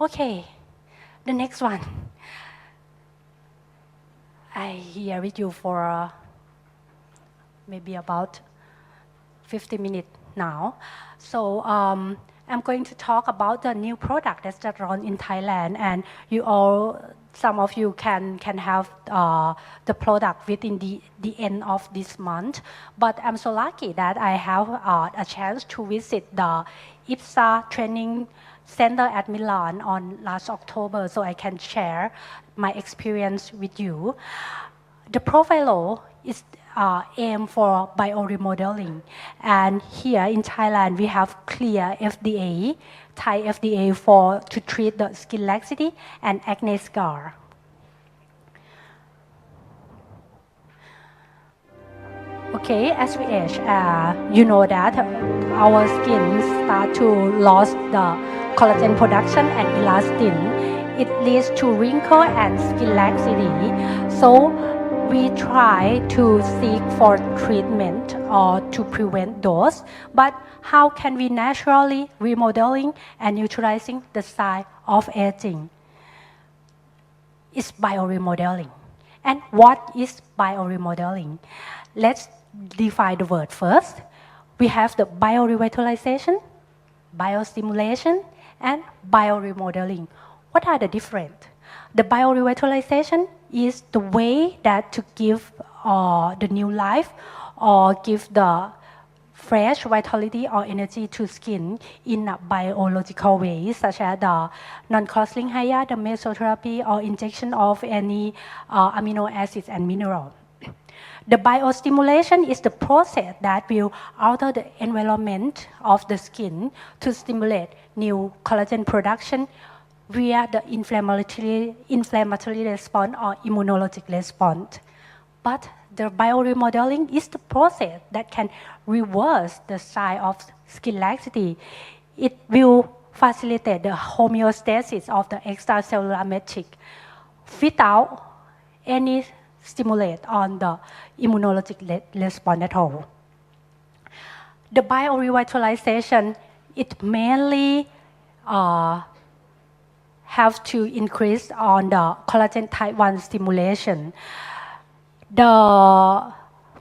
Okay, the next one. I here with you for maybe about 50 minutes now. So I'm going to talk about the new product that's just launched in Thailand, and some of you can have the product within the end of this month. But I'm so lucky that I have a chance to visit the IPSA training center at Milan on last October, so I can share my experience with you. The Profilo is aimed for bioremodeling, and here in Thailand we have clear FDA, Thai FDA to treat the skin laxity and acne scar. Okay, as we age, you know that our skin start to lose the collagen production and elastin. It leads to wrinkle and skin laxity. So we try to seek for treatment or to prevent those. But how can we naturally remodeling and neutralizing the sign of aging? It's bioremodeling. And what is bioremodeling? Let's define the word first. We have the biorevitalization, biostimulation, and bioremodeling. What are the different? The biorevitalization is the way that to give the new life or give the fresh vitality or energy to skin in a biological way, such as the non-cross-linked HIA, the mesotherapy, or injection of any amino acids and mineral. The biostimulation is the process that will alter the environment of the skin to stimulate new collagen production via the inflammatory response or immunologic response. But the bioremodeling is the process that can reverse the sign of skin laxity. It will facilitate the homeostasis of the extracellular matrix without any stimulate on the immunologic response at all. The biorevitalization, it mainly have to increase on the collagen type 1 stimulation. The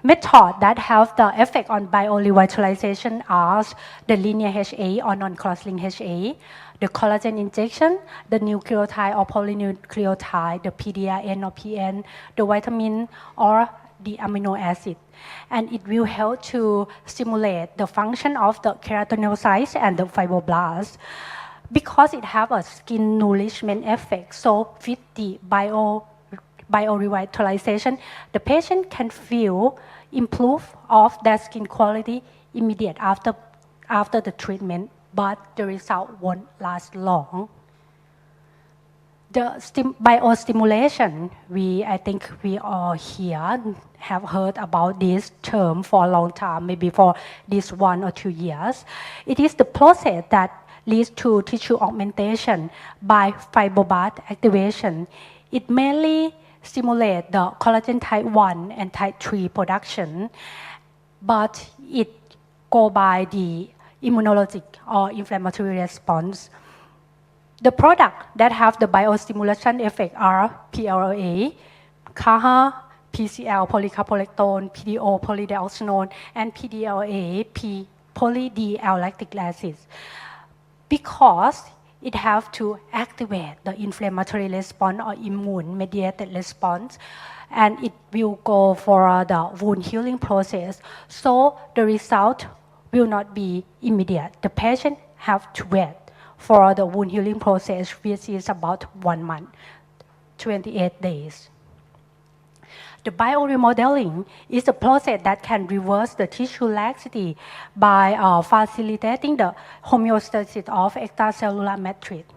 method that have the effect on biorevitalization are the linear HA or non-cross-linked HA, the collagen injection, the nucleotide or polynucleotide, the PDRN or PN, the vitamin or the amino acid. And it will help to stimulate the function of the keratinocytes and the fibroblasts because it have a skin nourishment effect. So with the biorevitalization, the patient can feel improve of their skin quality immediate after the treatment, but the result won't last long. The biostimulation, I think we all here have heard about this term for a long time, maybe for this 1 or 2 years. It is the process that leads to tissue augmentation by fibroblast activation. It mainly stimulates the collagen type 1 and type 3 production, but it go by the immunologic or inflammatory response. The products that have the biostimulation effect are PLA, CAHA, PCL, polycarbolactone, PDO, polydioxanone, and PDLA, polyD-L-lactic acid. Because it has to activate the inflammatory response or immune-mediated response, and it will go for the wound healing process. So the result will not be immediate. The patient have to wait for the wound healing process, which is about 1 month, 28 days. The bioremodeling is a process that can reverse the tissue laxity by facilitating the homeostasis of extracellular matrix.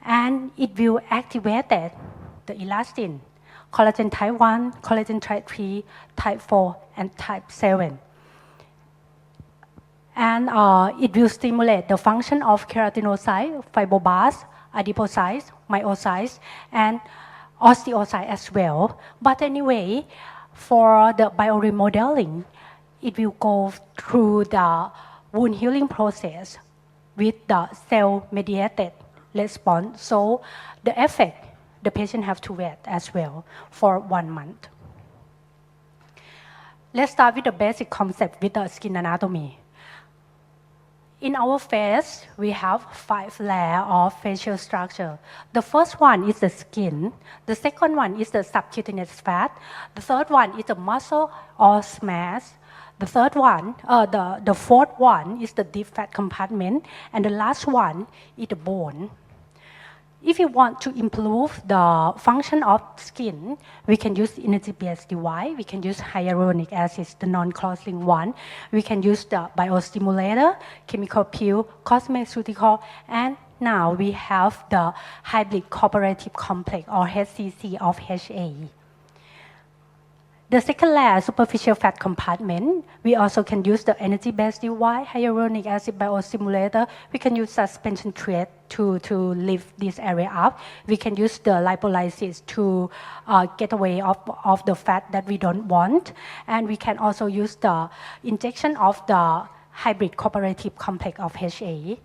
And it will activate the elastin, collagen type 1, collagen type 3, type 4, and type 7. And it will stimulate the function of keratinocytes, fibroblasts, adipocytes, myocytes, and osteocytes as well. But anyway, for the bioremodeling, it will go through the wound healing process with the cell-mediated response. So the effect, the patient have to wait as well for 1 month. Let's start with the basic concept with the skin anatomy. In our face, we have 5 layers of facial structure. The first one is the skin. The second one is the subcutaneous fat. The third one is the muscle or mass. The fourth one is the deep fat compartment. And the last one is the bone. If you want to improve the function of skin, we can use energy-based device. We can use hyaluronic acid, the non-cross-linked one. We can use the biostimulator, chemical peel, cosmeceutical, and now we have the hybrid cooperative complex or HCC of HA. The second layer, superficial fat compartment, we also can use the energy-based device, hyaluronic acid biostimulator. We can use suspension thread to lift this area up. We can use the lipolysis to get away of the fat that we don't want. And we can also use the injection of the hybrid cooperative complex of HA.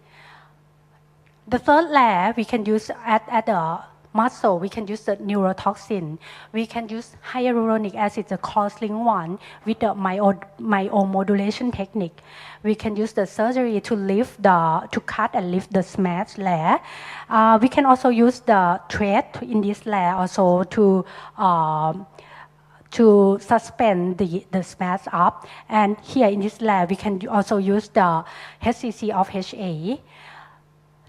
The third layer, we can use at the muscle, we can use the neurotoxin. We can use hyaluronic acid, the cross-linked one, with the myomodulation technique. We can use the surgery to cut and lift the SMART layer. We can also use the thread in this layer also to suspend the SMART up. And here in this layer, we can also use the HCC of HA.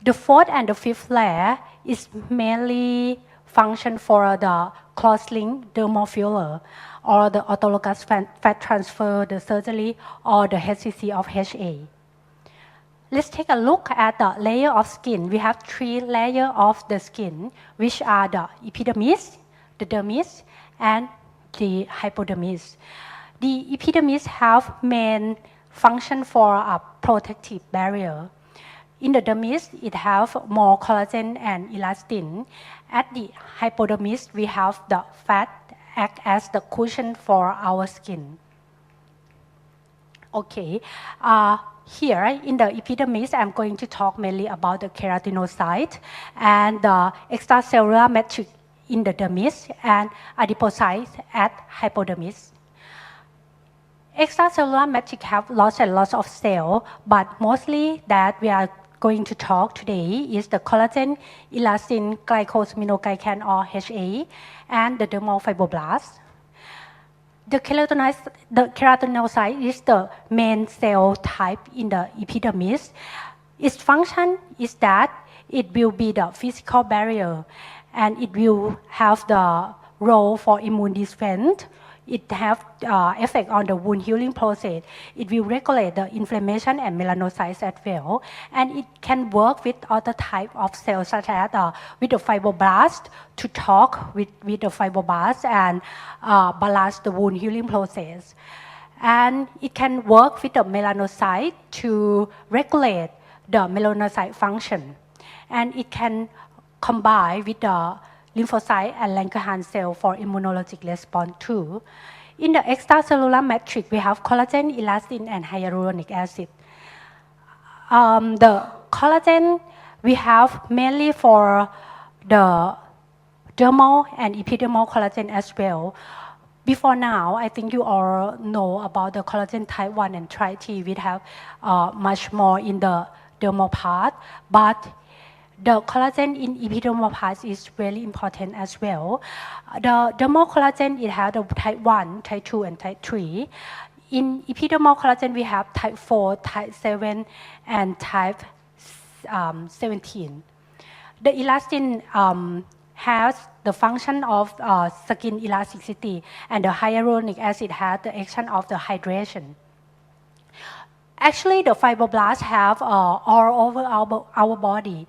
The fourth and the fifth layer is mainly function for the cross-linked dermal filler or the autologous fat transfer, the surgery, or the HCC of HA. Let's take a look at the layer of skin. We have 3 layers of the skin, which are the epidermis, the dermis, and the hypodermis. The epidermis have main function for a protective barrier. In the dermis, it has more collagen and elastin. At the hypodermis, we have the fat act as the cushion for our skin. Okay, here in the epidermis, I'm going to talk mainly about the keratinocyte and the extracellular matrix in the dermis and adipocytes at hypodermis. Extracellular matrix have lots and lots of cells, but mostly that we are going to talk today is the collagen, elastin, glycosaminoglycan or HA, and the dermal fibroblasts. The keratinocyte is the main cell type in the epidermis. Its function is that it will be the physical barrier and it will have the role for immune defense. It has effect on the wound healing process. It will regulate the inflammation and melanocytes as well. And it can work with other type of cells such as with the fibroblast to talk with the fibroblast and balance the wound healing process. And it can work with the melanocyte to regulate the melanocyte function. And it can combine with the lymphocyte and Langerhans cell for immunologic response too. In the extracellular matrix, we have collagen, elastin, and hyaluronic acid. The collagen we have mainly for the dermal and epidermal collagen as well. Before now, I think you all know about the collagen type 1 and type 3. We have much more in the dermal part, but the collagen in epidermal parts is really important as well. The dermal collagen, it has the type 1, type 2, and type 3. In epidermal collagen, we have type 4, type 7, and type 17. The elastin has the function of skin elasticity, and the hyaluronic acid has the action of the hydration. Actually, the fibroblasts have all over our body,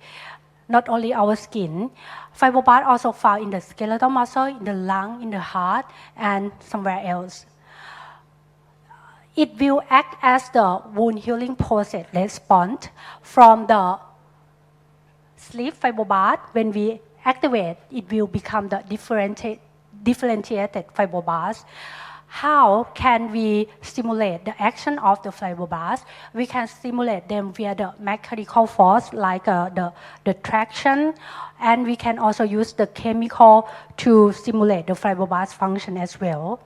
not only our skin. Fibroblasts also found in the skeletal muscle, in the lung, in the heart, and somewhere else. It will act as the wound healing process response from the sleep fibroblast. When we activate, it will become the differentiated fibroblast. How can we stimulate the action of the fibroblasts? We can stimulate them via the mechanical force like the traction, and we can also use the chemical to stimulate the fibroblast function as well.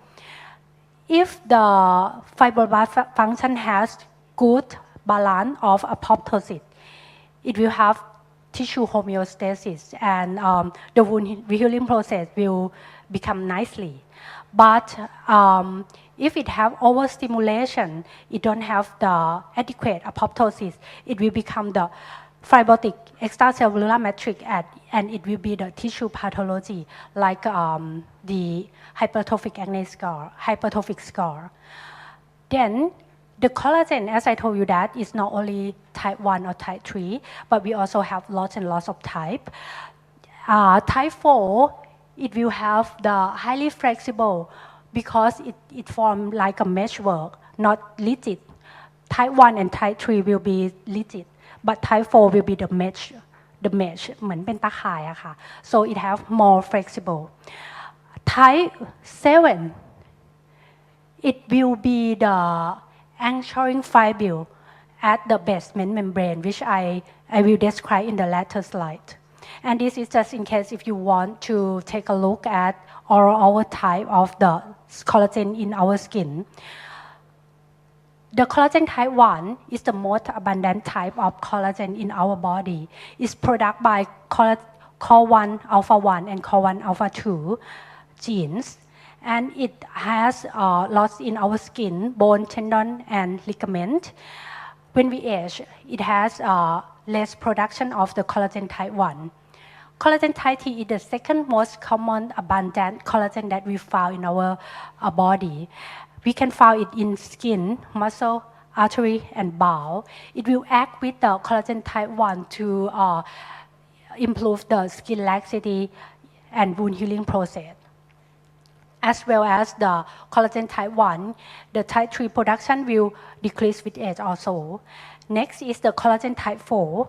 If the fibroblast function has good balance of apoptosis, it will have tissue homeostasis and the wound healing process will become nicely. But if it have overstimulation, it don't have the adequate apoptosis, it will become the fibrotic extracellular matrix and it will be the tissue pathology like the hypertrophic acne scar, hypertrophic scar. Then the collagen, as I told you that, is not only type 1 or type 3, but we also have lots and lots of type. Type 4, it will have the highly flexible because it forms like a meshwork, not rigid. Type 1 and type 3 will be rigid, but type 4 will be the mesh เหมือนเป็นตาข่ายอะค่ะ so it have more flexible. Type 7, it will be the anchoring fibril at the basement membrane, which I will describe in the later slide. And this is just in case if you want to take a look at all our type of the collagen in our skin. The collagen type 1 is the most abundant type of collagen in our body. It's produced by COL1 alpha 1 and COL1 alpha 2 genes. And it has lots in our skin, bone, tendon, and ligament. When we age, it has less production of the collagen type 1. Collagen type T is the second most common abundant collagen that we found in our body. We can find it in skin, muscle, artery, and bowel. It will act with the collagen type 1 to improve the skin laxity and wound healing process. As well as the collagen type 1, the type 3 production will decrease with age also. Next is the collagen type 4.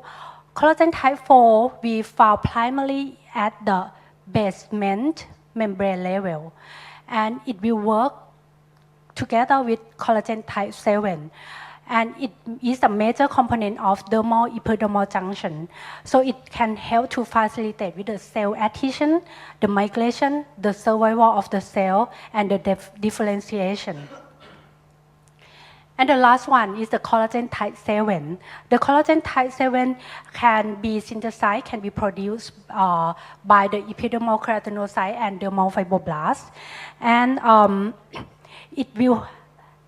Collagen type 4 we found primarily at the basement membrane level, and it will work together with collagen type 7. And it is a major component of dermal epidermal junction. So it can help to facilitate with the cell adhesion, the migration, the survival of the cell, and the differentiation. And the last one is the collagen type 7. The collagen type 7 can be synthesized, can be produced by the epidermal keratinocyte and dermal fibroblasts. And it will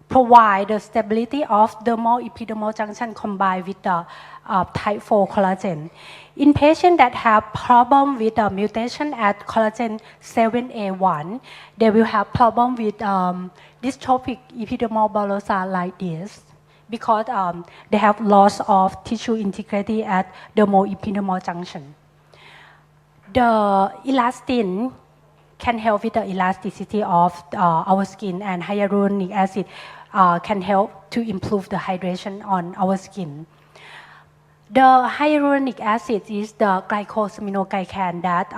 provide the stability of dermal epidermal junction combined with the type 4 collagen. In patients that have problem with the mutation at collagen 7A1, they will have problem with dystrophic epidermal bullosa like this because they have loss of tissue integrity at dermal epidermal junction. The elastin can help with the elasticity of our skin, and hyaluronic acid can help to improve the hydration on our skin. The hyaluronic acid is the glycosaminoglycan that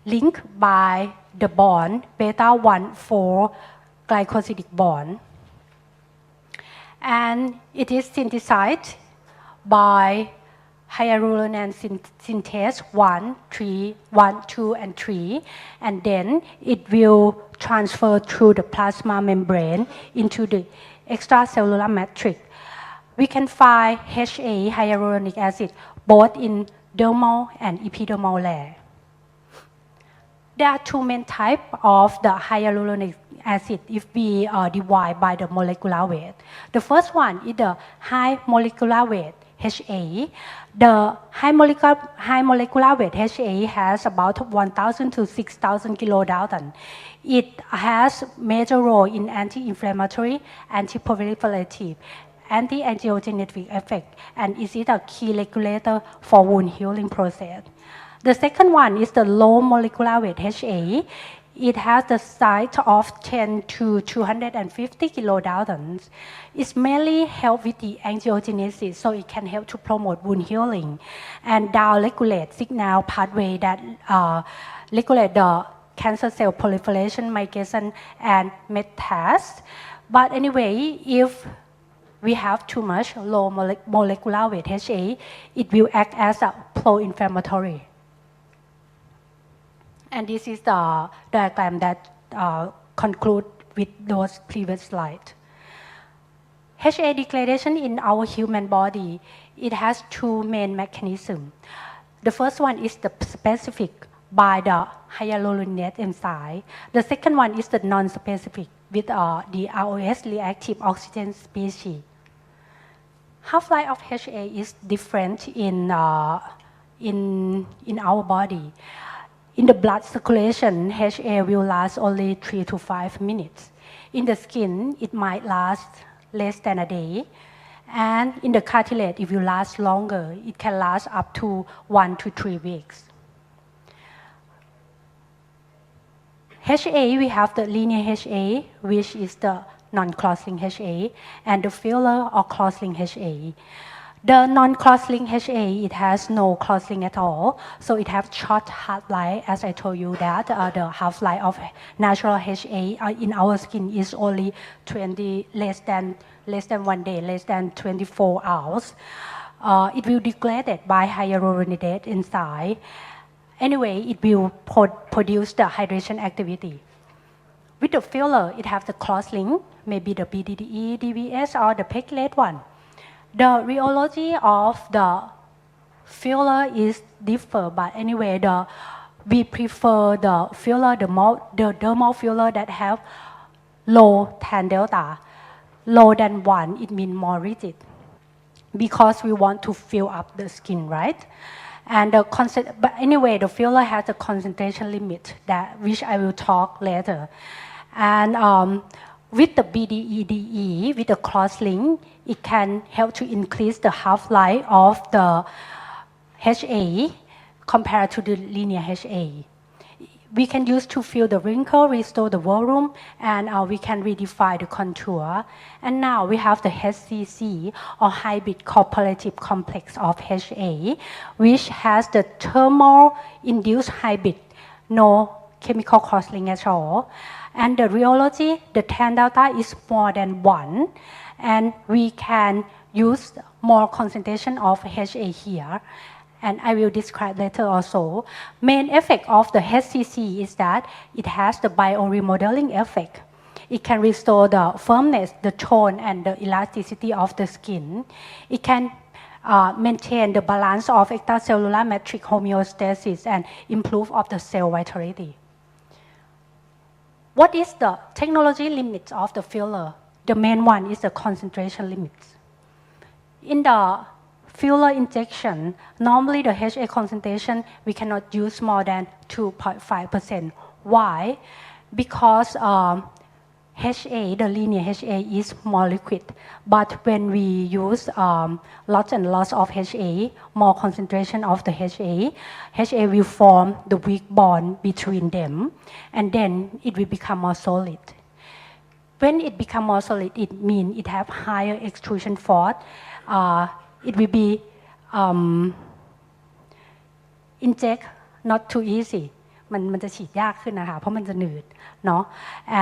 linked by the bond beta-1,4 glycosidic bond. And it is synthesized by hyaluronan synthase 1, 2, and 3, and then it will transfer through the plasma membrane into the extracellular matrix. We can find HA, hyaluronic acid, both in dermal and epidermal layer. There are two main types of the hyaluronic acid if we divide by the molecular weight. The first one is the high molecular weight, HA. The high molecular weight HA has about 1,000 to 6,000 kilodalton. It has major role in anti-inflammatory, anti-proliferative, anti-angiogenic effect, and is a key regulator for wound healing process. The second one is the low molecular weight HA. It has the size of 10 to 250 kilodaltons. It mainly helps with the angiogenesis, so it can help to promote wound healing and down-regulate signal pathway that regulate the cancer cell proliferation, migration, and metastasis. But anyway, if we have too much low molecular weight HA, it will act as a pro-inflammatory. And this is the diagram that conclude with those previous slides. HA degradation in our human body, it has two main mechanisms. The first one is the specific by the hyaluronate enzyme. The second one is the non-specific with the ROS reactive oxygen species. Half-life of HA is different in our body. In the blood circulation, HA will last only 3 to 5 minutes. In the skin, it might last less than a day. And in the cartilage, it will last longer. It can last up to 1 to 3 weeks. HA, we have the linear HA, which is the non-cross-linked HA, and the filler or cross-linked HA. The non-cross-linked HA, it has no cross-link at all, so it has short half-life. As I told you that the half-life of natural HA in our skin is only less than 1 day, less than 24 hours. It will degrade by hyaluronidase enzyme. Anyway, it will produce the hydration activity. With the filler, it has the cross-link, maybe the BDDE, DBS, or the pegylated one. The rheology of the filler is different, but anyway, we prefer the filler, the dermal filler that have low tan delta. Lower than 1, it means more rigid, because we want to fill up the skin, right? And but anyway, the filler has a concentration limit which I will talk later. And with the BDEDE, with the cross-link, it can help to increase the half-life of the HA compared to the linear HA. We can use to fill the wrinkle, restore the volume, and we can redefine the contour. And now we have the HCC, or hybrid cooperative complex of HA, which has the thermal-induced hybrid, no chemical cross-link at all. And the rheology, the tan delta is more than 1, and we can use more concentration of HA here. And I will describe later also. Main effect of the HCC is that it has the bioremodeling effect. It can restore the firmness, the tone, and the elasticity of the skin. It can maintain the balance of extracellular matrix homeostasis and improve of the cell vitality. What is the technology limits of the filler? The main one is the concentration limits. In the filler injection, normally the HA concentration, we cannot use more than 2.5%. Why? Because HA, the linear HA, is more liquid. But when we use lots and lots of HA, more concentration of the HA will form the weak bond between them, and then it will become more solid. When it becomes more solid, it means it has higher extrusion force. It will be inject not too easy. มันจะฉีดยากขึ้นนะคะเพราะมันจะหนืดเนาะ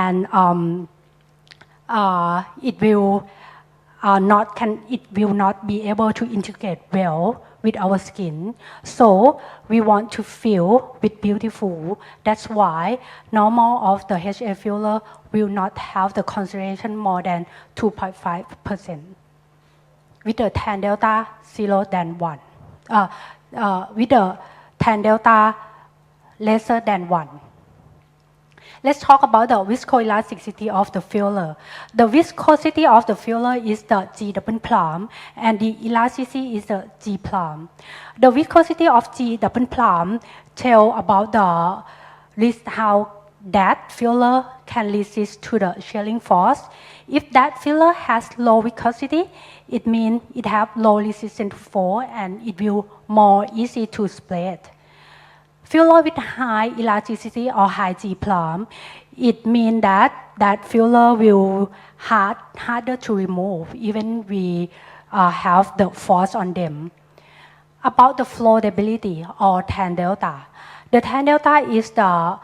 and it will not be able to integrate well with our skin. So we want to fill with beautiful. That's why normal of the HA filler will not have the concentration more than 2.5%. With the tan delta 0 than 1. With the tan delta lesser than 1. Let's talk about the viscoelasticity of the filler. The viscosity of the filler is the G double plum, and the elasticity is the G plum. The viscosity of G double plum tell about how that filler can resist to the shearing force. If that filler has low viscosity, it means it have low resistance to force and it will more easy to spread. Filler with high elasticity or high G plum, it means that filler will harder to remove, even we have the force on them. About the flow stability or tan delta. The tan delta is the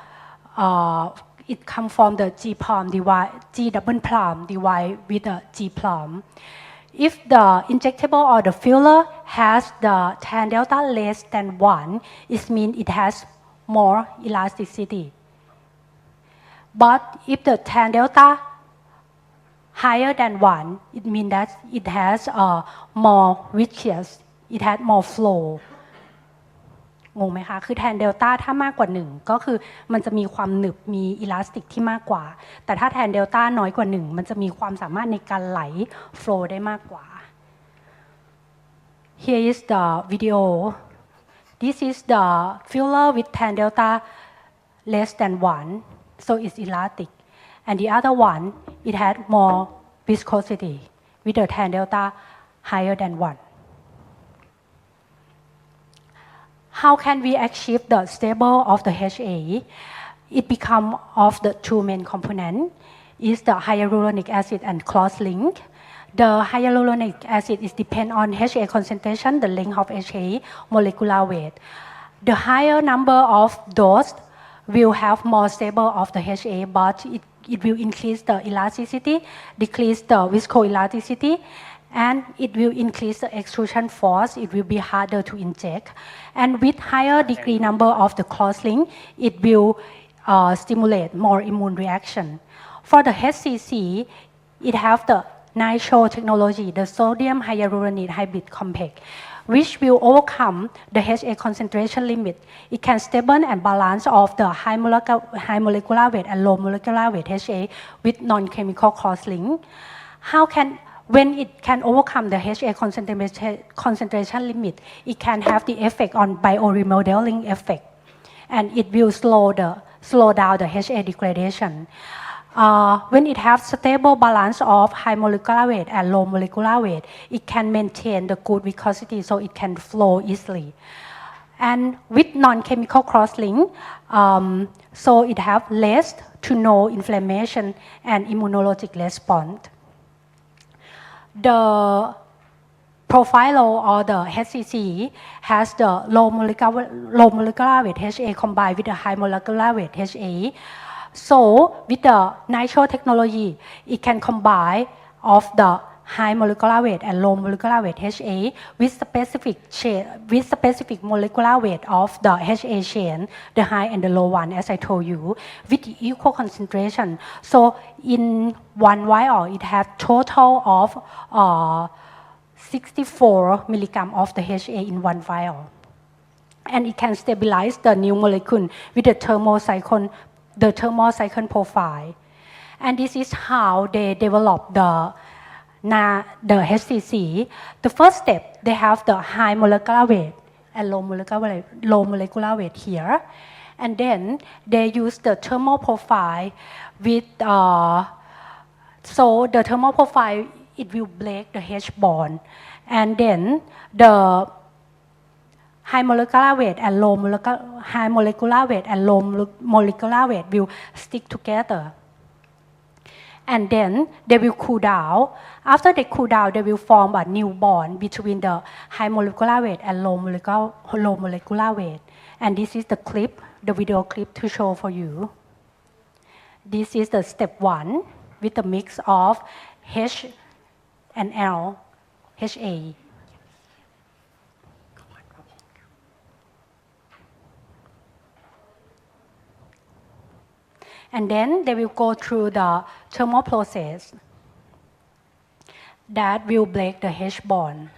it comes from the G palm divide, G double palm divide with the G palm. If the injectable or the filler has the tan delta less than 1, it means it has more elasticity. But if the tan delta higher than 1, it means that it has more viscous, it has more flow งงไหมคะคือแทนเดลต้าถ้ามากกว่า1ก็คือมันจะมีความหนึบมีอิลาสติกที่มากกว่าแต่ถ้าแทนเดลต้าน้อยกว่า1มันจะมีความสามารถในการไหล flow ได้มากกว่า Here is the video This is the filler with tan delta less than 1 so it's elastic and the other one it had more viscosity with the tan delta higher than 1 How can we achieve the stable of the HA? It becomes of the two main components is the hyaluronic acid and cross-link. The hyaluronic acid is depend on HA concentration, the length of HA, molecular weight. The higher number of dose will have more stable of the HA, but it will increase the elasticity, decrease the viscoelasticity, and it will increase the extrusion force. It will be harder to inject. And with higher degree number of the cross-link, it will stimulate more immune reaction. For the HCC, it have the nitro technology, the sodium hyaluronate hybrid complex, which will overcome the HA concentration limit. It can stable and balance of the high molecular weight and low molecular weight HA with non-chemical cross-link. When it can overcome the HA concentration limit, it can have the effect on bioremodeling effect, and it will slow down the HA degradation. When it has stable balance of high molecular weight and low molecular weight, it can maintain the good viscosity so it can flow easily. And with non-chemical cross-link, so it have less to no inflammation and immunologic response. The Profhilo or the HCC has the low molecular weight HA combined with the high molecular weight HA. So with the nitro technology, it can combine of the high molecular weight and low molecular weight HA with specific molecular weight of the HA chain, the high and the low one, as I told you, with the equal concentration. So in one vial, it has total of 64 milligram of the HA in one vial. And it can stabilize the new molecule with the thermal cycle profile. And this is how they develop the HCC. The first step, they have the high molecular weight and low molecular weight here. And then they use the thermal profile with, so the thermal profile, it will break the H bond. And then the high molecular weight and low molecular weight will stick together. And then they will cool down. After they cool down, they will form a new bond between the high molecular weight and low molecular weight. And this is the clip, the video clip to show for you. This is the step 1 with the mix of H and L, HA. And then they will go through the thermal process that will break the H bond.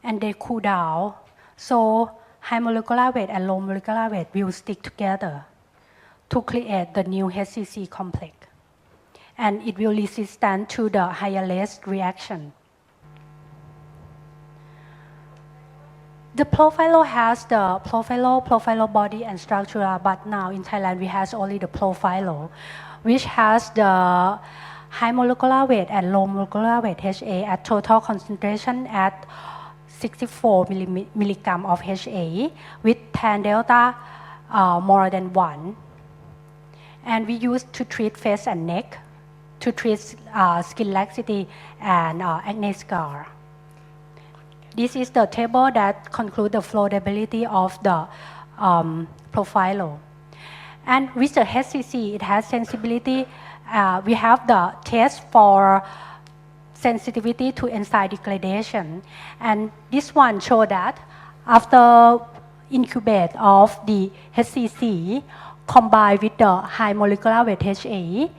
And they cool down, so high molecular weight and low molecular weight will stick together to create the new HCC complex. And it will resist to the Hyalase reaction. The Profhilo has the Profhilo body and structure, but now in Thailand we have only the Profhilo, which has the high molecular weight and low molecular weight HA at total concentration at 64 milligram of HA with tan delta more than 1. And we use to treat face and neck, to treat skin laxity and acne scar. this is the table that concludes the flowability of the Profhilo. And with the HCC, it has sensibility. We have the test for sensitivity to enzyme degradation. And this one shows that after incubate of the HCC combined with the high molecular weight HA,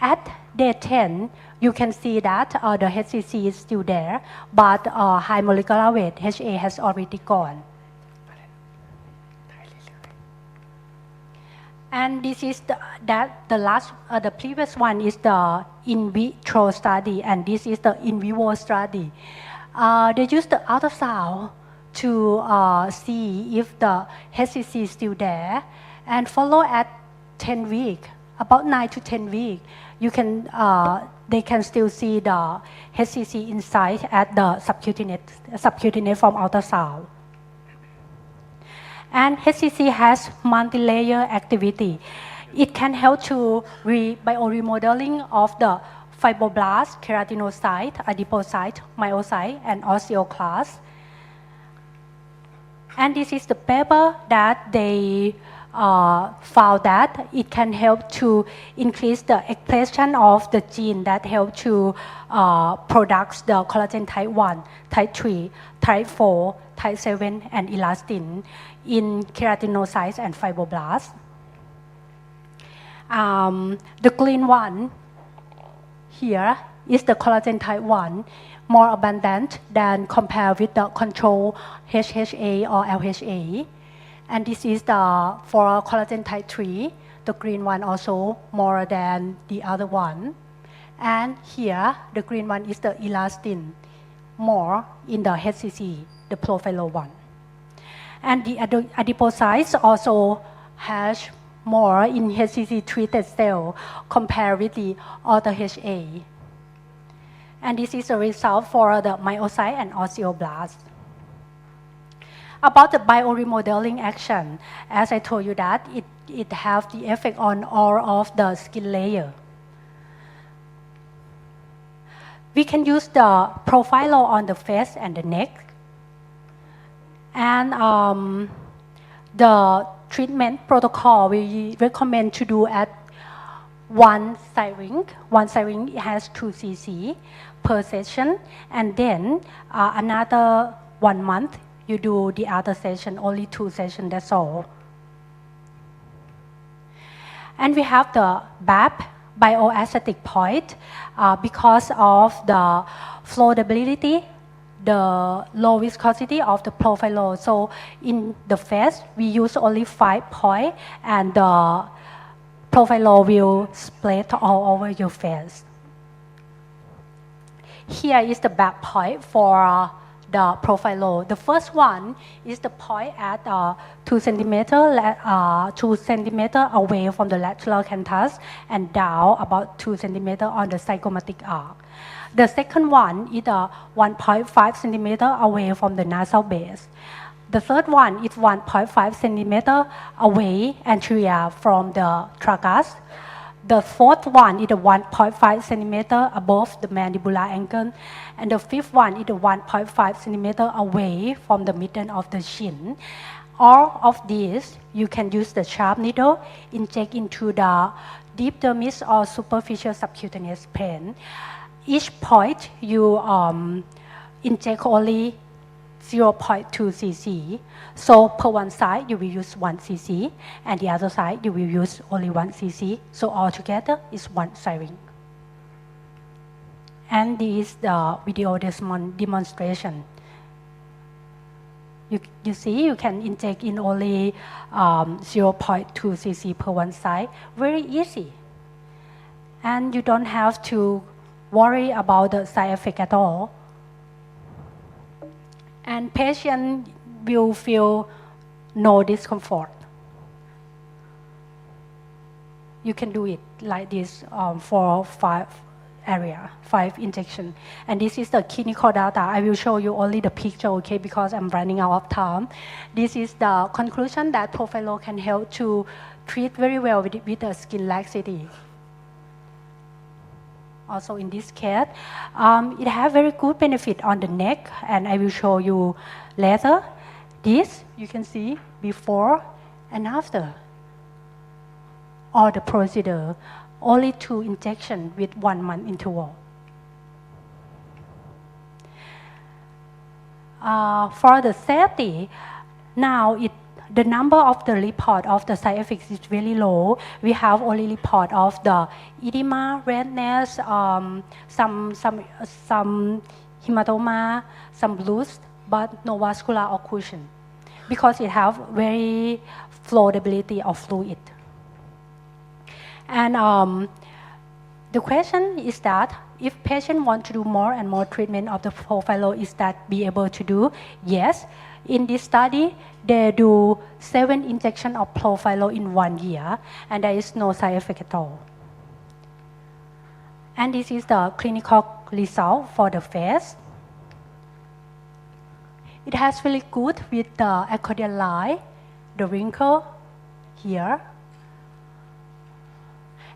at day 10, you can see that the HCC is still there, but high molecular weight HA has already gone. And this is the previous one is the in vitro study, and this is the in vivo study. They use the ultrasound to see if the HCC is still there, and follow at 10 weeks, about 9 to 10 weeks. They can still see the HCC inside at the subcutaneous from ultrasound. And HCC has multi-layer activity. It can help to bioremodeling of the fibroblast, keratinocyte, adipocyte, myocyte, and osteoclast. And this is the paper that they found that it can help to increase the expression of the gene that help to produce the collagen type 1, type 3, type 4, type 7, and elastin in keratinocytes and fibroblasts. The green one here is the collagen type 1, more abundant than compared with the control HHA or LHA. And this is for collagen type 3, the green one also more than the other one. And here, the green one is the elastin, more in the HCC, the Profhilo one. And the adipocytes also has more in HCC treated cell compared with the other HA. And this is a result for the myocyte and osteoblast. About the bioremodeling action, as I told you that it has the effect on all of the skin layer. We can use the Profhilo on the face and the neck. And the treatment protocol we recommend to do at one syringe. One syringe has 2 cc per session, and then another 1 month you do the other session, only 2 sessions, that's all. And we have the BAP, bioaesthetic point, because of the flowability, the low viscosity of the Profhilo. So in the face, we use only 5 points, and the Profhilo will spread all over your face. Here is the back point for the Profhilo. The first one is the point at 2 centimeter away from the lateral canthus and down about 2 centimeter on the zygomatic arc. The second one is 1.5 centimeter away from the nasal base. The third one is 1.5 centimeter away anterior from the tragus. The fourth one is 1.5 centimeter above the mandibular angle. And the fifth one is 1.5 centimeter away from the middle of the chin. All of these, you can use the sharp needle, inject into the deep dermis or superficial subcutaneous pain. Each point you inject only 0.2 cc. So per one side you will use 1 cc, and the other side you will use only 1 cc. So altogether is 1 syringe. And this is the video demonstration. You see, you can inject in only 0.2 cc per one side. Very easy. And you don't have to worry about the side effect at all. And patient will feel no discomfort. You can do it like this for 5 injections. And this is the clinical data. I will show you only the picture, okay, because I'm running out of time. This is the conclusion that Profhilo can help to treat very well with the skin laxity. Also in this case, it has very good benefit on the neck, and I will show you later. This you can see before and after all the procedure, only 2 injections with 1 month interval. For the safety, now the number of the report of the side effects is really low. We have only report of the edema, redness, some hematoma, some blues, but no vascular occlusion, because it have very flowability of fluid. And the question is that if patient want to do more and more treatment of the Profhilo, is that be able to do? Yes. In this study, they do 7 injections of Profhilo in 1 year, and there is no side effect at all. And this is the clinical result for the face. It has really good with the accordion line, the wrinkle here.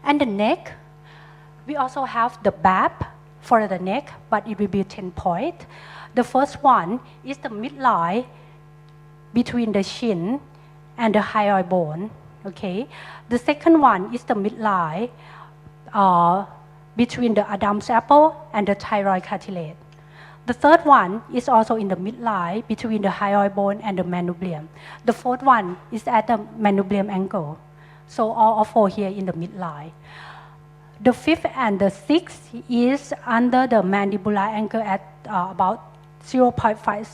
And the neck, we also have the BAP for the neck, but it will be 10 points. The first one is the midline between the chin and the hyoid bone. Okay. The second one is the midline between the Adam's apple and the thyroid cartilage. The third one is also in the midline between the hyoid bone and the manubrium. The fourth one is at the manubrium angle. So all 4 here in the midline. The fifth and the sixth is under the mandibular angle at about 0.5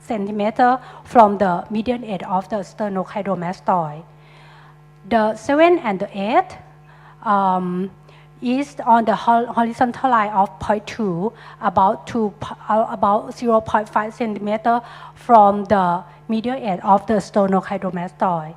centimeter from the median edge of the sternocleidomastoid. The seventh and the eighth is on the horizontal line of 0.2, about 0.5 centimeter from the medial edge of the sternocleidomastoid.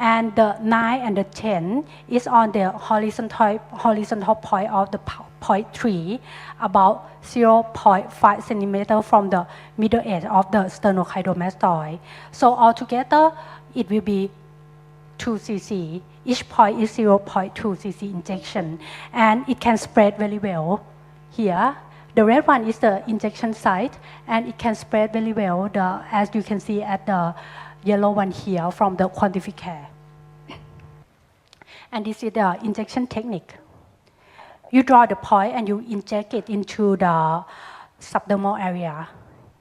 And the 9 and the 10 is on the horizontal point of the 0.3, about 0.5 centimeter from the middle edge of the sternocleidomastoid. So altogether, it will be 2 cc. Each point is 0.2 cc injection, and it can spread very well here. The red one is the injection site, and it can spread very well, as you can see at the yellow one here from the QuantifiCare. And this is the injection technique. You draw the point and you inject it into the subdermal area.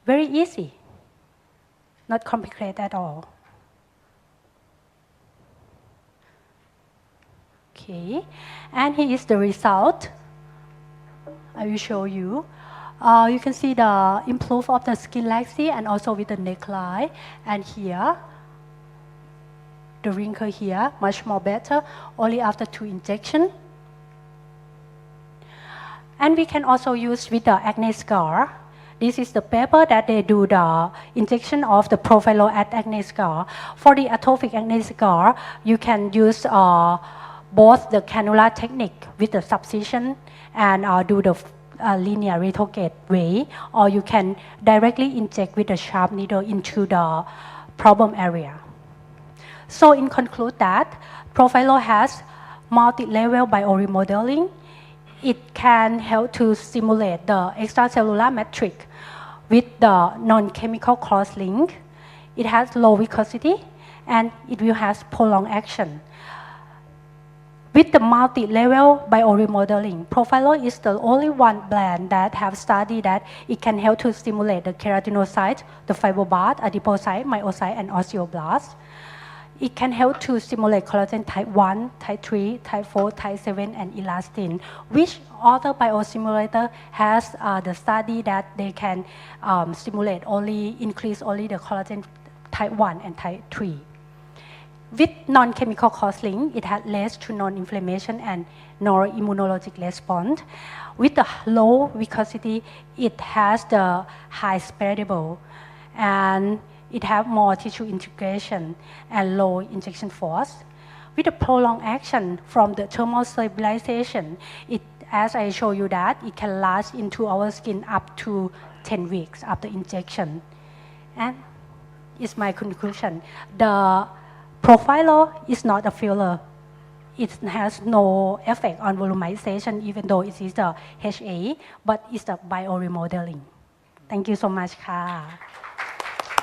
Very easy, not complicated at all. Okay, and here is the result. I will show you. You can see the improve of the skin laxity and also with the neckline. And here, the wrinkle here, much more better, only after 2 injections. And we can also use with the acne scar. This is the paper that they do the injection of the Profhilo at acne scar. For the atrophic acne scar, you can use both the cannula technique with the subcision and do the linear retrograde way, or you can directly inject with a sharp needle into the problem area. So in conclude that, Profhilo has multi-level bioremodeling. It can help to stimulate the extracellular matrix with the non-chemical cross-link. It has low viscosity, and it will have prolonged action. With the multi-level bioremodeling, Profhilo is the only one brand that have studied that it can help to stimulate the keratinocytes, the fibroblast, adipocyte, myocyte, and osteoblast. It can help to stimulate collagen type 1, type 3, type 4, type 7, and elastin, which other biostimulator has the study that they can stimulate only, increase only the collagen type 1 and type 3. With non-chemical cross-link, it has less to non-inflammation and neuroimmunologic response. With the low viscosity, it has the high spreadable, and it has more tissue integration and low injection force. With the prolonged action from the thermal stabilization, as I show you that, it can last into our skin up to 10 weeks after injection. And it's my conclusion. The Profhilo is not a filler. it has no effect on volumization, even though it is a HA, but it's a bioremodeling. Thank you so much ค่ะ